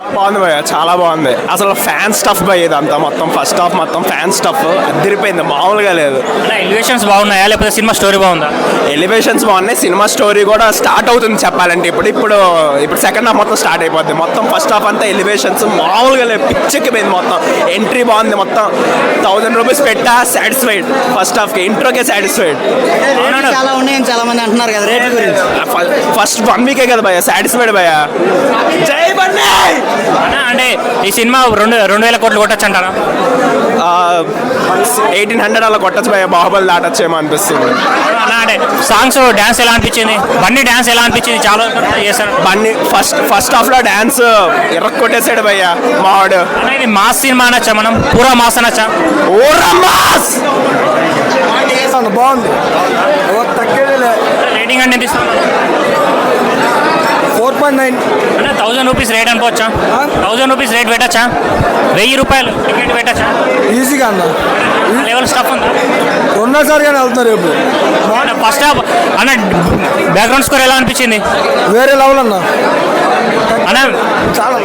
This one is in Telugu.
బాగుంది భయ్య, చాలా బాగుంది. అసలు ఫ్యాన్ స్టఫ్ భయ్య ఇదంతా మొత్తం ఫస్ట్ హాఫ్ మొత్తం ఫ్యాన్ స్టఫ్ అదిరిపోయింది, మామూలుగా లేదు. ఎలివేషన్స్ బాగున్నాయా లేకపోతే సినిమా స్టోరీ బాగుందా? ఎలివేషన్స్ బాగున్నాయి, సినిమా స్టోరీ కూడా స్టార్ట్ అవుతుంది చెప్పాలంటే. ఇప్పుడు సెకండ్ హాఫ్ మొత్తం స్టార్ట్ అయిపోద్ది. మొత్తం ఫస్ట్ హాఫ్ అంతా ఎలివేషన్స్ మామూలుగా లేదు, పిచ్చెక్కిపోయింది మొత్తం. ఎంట్రీ బాగుంది, మొత్తం 1000 రూపీస్ పెట్టా సాటిస్ఫైడ్. ఫస్ట్ హాఫ్కి ఇంట్రోకే సాటిస్ఫైడ్. చాలా ఉన్నాయని చాలా మంది అంటున్నారు కదా రేట్ గురించి. ఫస్ట్ 1 వీకే కదా భయ్య సాటిస్ఫైడ్ భయ్య. జై బన్నీ. అంటే ఈ సినిమా 2000 కోట్లు కొట్టచ్చు అంటారా? 1800 అలా కొట్టచ్చు భయ్య, బాహుబలి దాటచ్చేమో అనిపిస్తుంది. అంటే సాంగ్స్ డాన్స్ ఎలా అనిపించింది? బన్నీ డాన్స్ ఎలా అనిపించింది? చాలా చేశారు బన్నీ. ఫస్ట్ హాఫ్ లో డాన్స్ కొట్టేసాడు భయ్య మావాడు. ఇది మాస్ సినిమా అనొచ్చా, మనం పూరా మాస్ అనొచ్చా? ఓరా మాస్ బాగుంది. రేటింగ్ అంటే ఎంత ఇస్తాను? 4.9. అంటే 1000 రూపీస్ రేట్ అనుకోవచ్చా? 1000 రూపీస్ రేట్ పెట్టచ్చా? 1000 రూపాయలు టికెట్ పెట్టచ్చా? ఈజీగా అన్న లెవెల్ స్టఫ్ ఉందా? రెండోసారిగానే వెళ్తున్నారు రేపు. ఫస్ట్ హాఫ్ అన్న బ్యాక్గ్రౌండ్ స్కోర్ ఎలా అనిపించింది? వేరే లెవెల్ అన్న, అన్న చాలా